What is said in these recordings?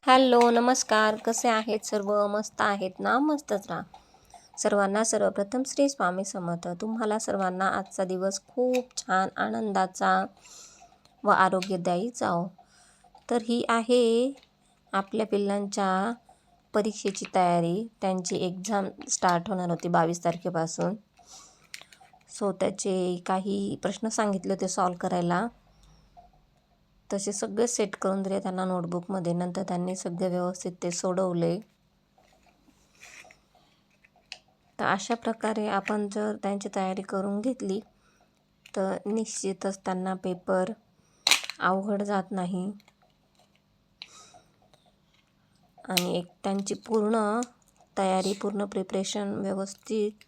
Hello, नमस्कार. कसे आहेत सर्व? मस्त आहेत ना? मस्तच राहा. सर्वांना सर्वप्रथम श्री स्वामी समर्थ. तुम्हाला सर्वांना आजचा दिवस खूप छान, आनंदाचा व आरोग्यदायी जाओ. तर ही आहे आपल्या पिल्लांच्या परीक्षेची तयारी. त्यांची एक्झाम स्टार्ट होणार होती 22 तारखेपासून. त्याचे काही प्रश्न सांगितले होते सॉल्व करायला. तसे सगळे सेट करून दिले त्यांना नोटबुकमध्ये. नंतर त्यांनी सगळे व्यवस्थित ते सोडवले. तर अशा प्रकारे आपण जर त्यांची तयारी करून घेतली तर निश्चितच त्यांना पेपर अवघड जात नाही आणि एक त्यांची पूर्ण तयारी, पूर्ण प्रिपरेशन व्यवस्थित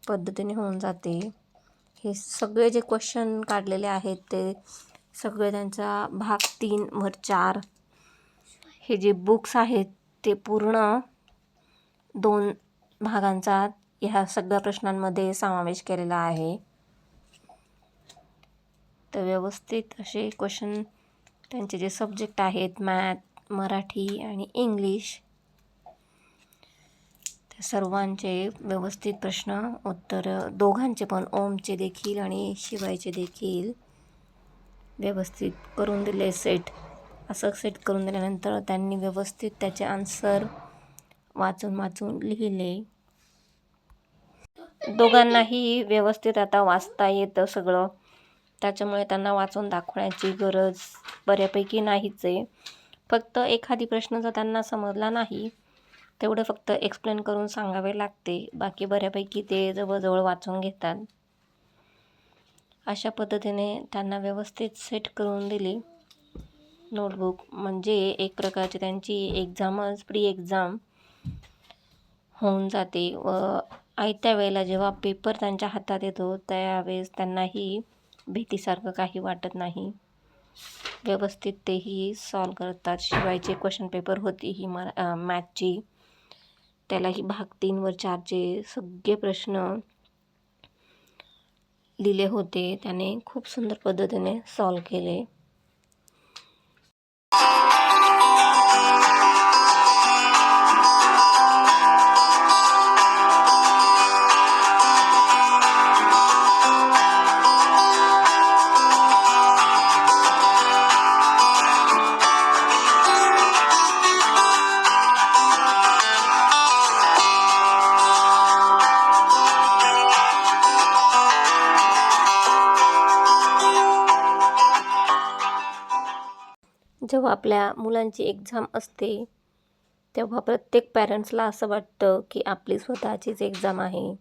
पद्धतीने होऊन जाते. हे सगळे जे क्वेश्चन काढलेले आहेत ते सगळे त्यांचा भाग 3 व 4 हे जे बुक्स आहेत ते पूर्ण 2 भागांचा ह्या सगळ्या प्रश्नांमध्ये समावेश केलेला आहे. तर व्यवस्थित असे क्वेश्चन त्यांचे जे सब्जेक्ट आहेत मॅथ, मराठी आणि इंग्लिश, त्या सर्वांचे व्यवस्थित प्रश्न उत्तर दोघांचे पण, ओमचे देखील आणि शिवायचे देखील व्यवस्थित करून दिले सेट. असं सेट करून दिल्यानंतर त्यांनी व्यवस्थित त्याचे आन्सर वाचून लिहिले. दोघांनाही व्यवस्थित आता वाचता येतं सगळं, त्याच्यामुळे त्यांना वाचून दाखवण्याची गरज बऱ्यापैकी नाहीच आहे. फक्त एखादी प्रश्न जर त्यांना समजला नाही तेवढं फक्त एक्सप्लेन करून सांगावे लागते. बाकी बऱ्यापैकी ते जवळजवळ वाचून घेतात. अशा पद्धतीने त्यांना व्यवस्थित सेट करून दिली नोटबुक. म्हणजे एक प्रकारची त्यांची एक्झामच प्री एक्झाम होऊन जाते व आयत्या वेळेला जेव्हा पेपर त्यांच्या हातात येतो त्यावेळेस त्यांनाही भीतीसारखं काही वाटत नाही. व्यवस्थित तेही सॉल्व करतात. शिवायचे क्वेश्चन पेपर होती ही मॅथची, त्यालाही भाग 3 व 4चे सगळे प्रश्न लिहिले होते. त्याने खूप सुंदर पद्धतीने सॉल्व केले. जेव्हा आपल्या मुलांची एक्झाम असते तेव्हा प्रत्येक पॅरेंट्सला असं वाटतं की आपली स्वतःचीच एक्झाम आहे.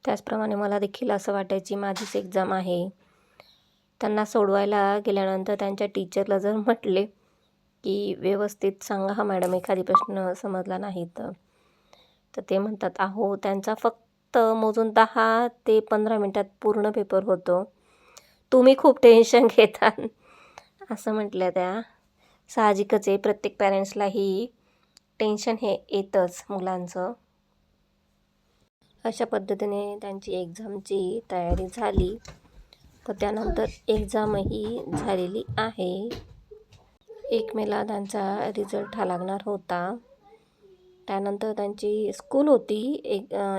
त्याचप्रमाणे मला देखील असं वाटायची माझीच एक्झाम आहे. त्यांना सोडवायला गेल्यानंतर त्यांच्या टीचरला जर म्हटले की व्यवस्थित सांगा हा मॅडम एखादी प्रश्न समजला नाही तर ते म्हणतात अहो त्यांचा फक्त मोजून 10 ते 15 मिनटात पूर्ण पेपर होतो, तुम्ही खूप टेन्शन घेतात असं म्हटल्या त्या. साहजिकच आहे, प्रत्येक पॅरेंट्सलाही टेन्शन हे येतंच मुलांचं. अशा पद्धतीने त्यांची एक्झामची तयारी झाली. तर त्यानंतर एक्झामही झालेली आहे. 1 मेला त्यांचा रिझल्ट हा लागणार होता. त्यानंतर त्यांची स्कूल होती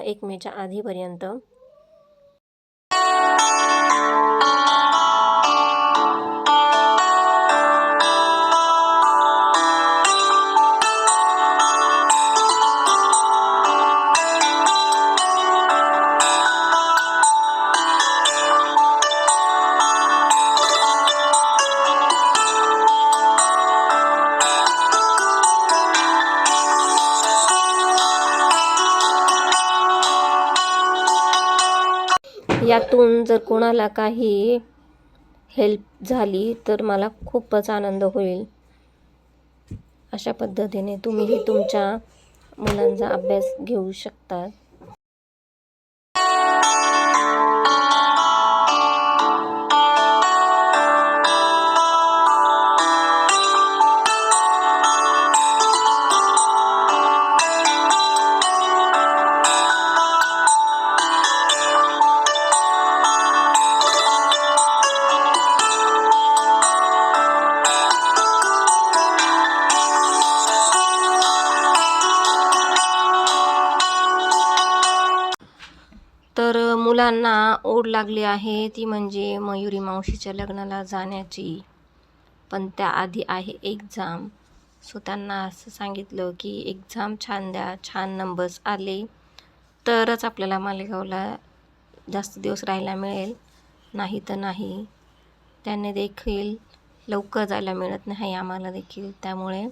1 मेच्या आधीपर्यंत. यातून जर कोणाला काही हेल्प झाली तर मला खूपच आनंद होईल. अशा पद्धतीने तुम्हीही तुमच्या मुलांचा अभ्यास घेऊ शकता. मुलांना ओढ लागली आहे ती म्हणजे मयुरी मावशीच्या लग्नाला जाण्याची. पण त्याआधी आहे एक्झाम. सो त्यांना असं सांगितलं की एक्झाम छान द्या, छान नंबर्स आले तरच आपल्याला मालेगावला जास्त दिवस राहायला मिळेल, नाही तर नाही. त्यांनी देखील लवकर जायला मिळत नाही आम्हाला देखील, त्यामुळे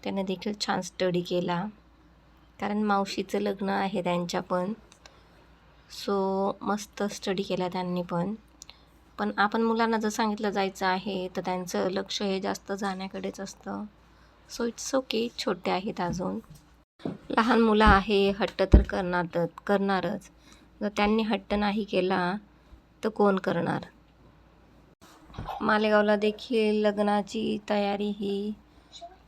त्याने देखील छान स्टडी केला, कारण मावशीचं लग्न आहे त्यांच्या पण. सो मस्त स्टडी केला त्यांनी पण आपण मुलांना जर सांगितलं जायचं आहे तर त्यांचं लक्ष हे जास्त जाण्याकडेच असतं. सो इट्स ओके, छोटे आहेत अजून. लहान मुलं आहे, हट्ट तर करणारच. जर त्यांनी हट्ट नाही केला तर कोण करणार. मालेगावला देखील लग्नाची तयारी ही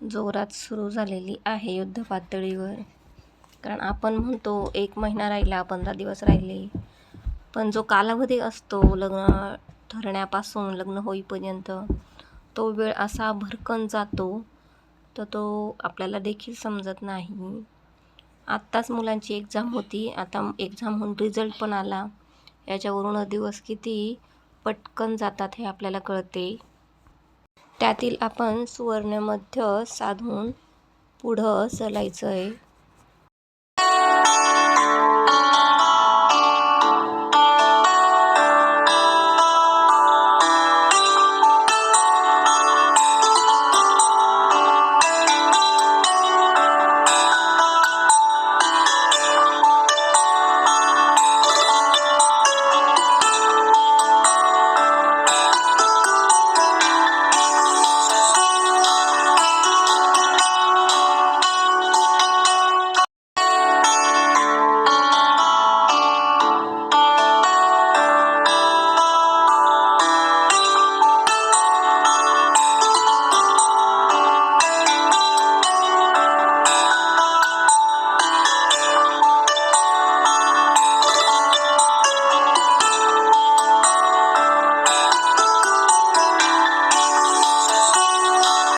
जोरात सुरू झालेली आहे युद्ध पातळीवर. कारण आपण म्हणतो 1 महिना राहिला, 15 दिवस राहिले, पण जो कालावधी असतो लग्न ठरण्यापासून लग्न होईपर्यंत तो वेळ असा भरकन जातो तर तो आपल्याला देखील समजत नाही. आत्ताच मुलांची एक्झाम होती, आता एक्झाम होऊन रिझल्ट पण आला. याच्यावरून दिवस किती पटकन जातात हे आपल्याला कळते. त्यातील आपण सुवर्णमध्य साधून पुढं चालायचं आहे.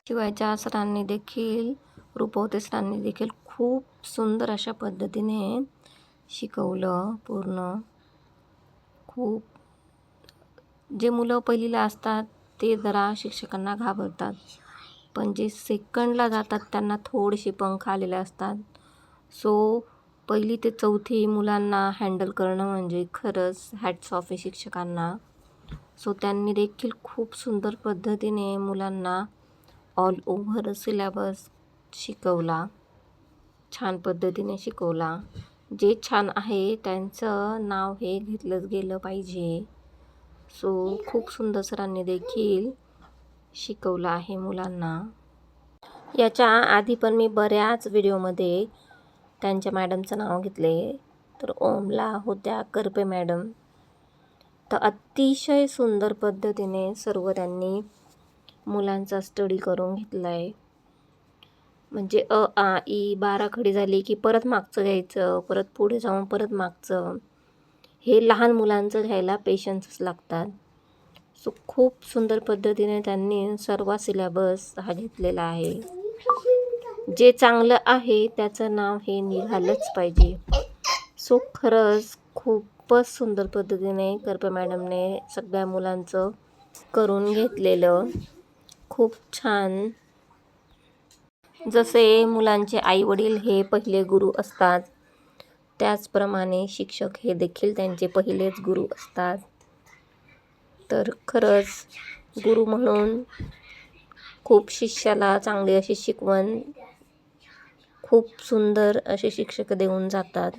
शिवायच्या सरांनी देखील, रूपवते सरांनी देखील खूप सुंदर अशा पद्धतीने शिकवलं पूर्ण. खूप जे मुलं पहिलीला असतात ते जरा शिक्षकांना घाबरतात, पण जे सेकंडला जातात त्यांना थोडेसे पंख आलेले असतात. सो 1ली ते 4थी मुलांना हँडल करणं म्हणजे खरंच हॅट्स ऑफ आहे शिक्षकांना. सो त्यांनी देखील खूप सुंदर पद्धतीने मुलांना ऑल ओव्हर सिलेबस शिकवला, छान पद्धतीने शिकवला. जे छान आहे त्यांचं नाव हे घेतलंच गेलं पाहिजे. सो खूप सुंदर सरांनी देखील शिकवलं आहे मुलांना. याच्या आधी पण मी बऱ्याच व्हिडिओमध्ये त्यांच्या मॅडमचं नाव घेतले, तर ओमला होत्या करपे मॅडम. तर अतिशय सुंदर पद्धतीने सर्व त्यांनी मुलांचा स्टडी करून घेतला आहे. म्हणजे अ आ इ 12 खडी झाली की परत मागचं घ्यायचं, परत पुढे जाऊन परत मागचं. हे लहान मुलांचं घ्यायला पेशन्सच लागतात. सो खूप सुंदर पद्धतीने त्यांनी सर्व सिलेबस हा घेतलेला आहे. जे चांगलं आहे त्याचं नाव हे निघालंच पाहिजे. सो खरंच खूपच सुंदर पद्धतीने करपे मॅडमने सगळ्या मुलांचं करून घेतलेलं. खूप छान. जसे मुलांचे आईवडील हे पहिले गुरु असतात, त्याचप्रमाणे शिक्षक हे देखील त्यांचे पहिलेच गुरु असतात. तर खरंच गुरु म्हणून खूप शिष्याला चांगली अशी शिकवण, खूप सुंदर असे शिक्षक देऊन जातात.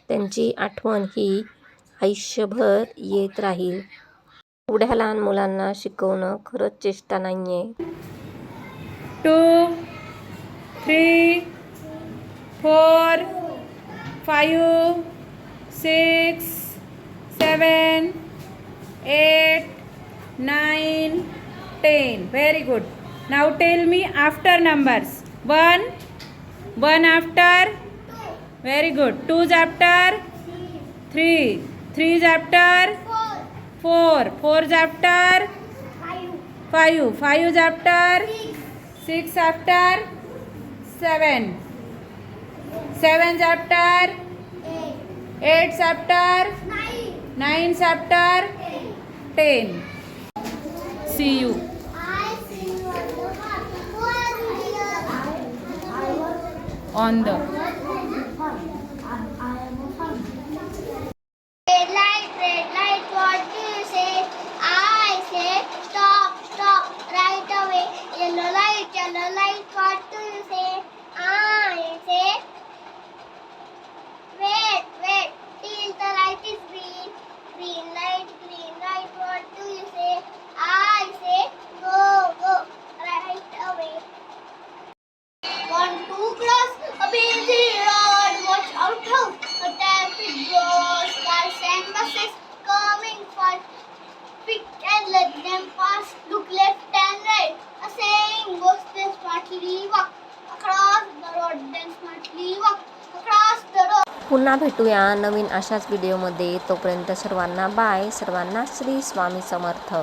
त्यांची आठवण ही आयुष्यभर येत राहील. एवढ्या लहान मुलांना शिकवणं खरंच चेष्टा नाही आहे. 2, 3, 4, 5, 6, 7, 8, 9, 10. Very good. Now tell me after numbers. 1 after. Very good. 2's after. 3. 3's after. 4. 4's after. 5. 5's after. 6 after. 7. 7's after. 8 after 9 after 10. See you. On the red light, what do you say? I say stop, stop, right away. Yellow light, what do you say? I say wait, wait, till the light is green. Green light, what do you say? I say go, go, right away. Want to cross a busy road, watch out how a traffic goes. Cars and buses coming fast, pick and let them pass. Look left and right, a saying goes then smartly walk across the road, then smartly walk across the road. पुन्हा भेटूया नवीन अशाच व्हिडिओमध्ये. तोपर्यंत सर्वांना bye. सर्वांना श्री स्वामी समर्थ.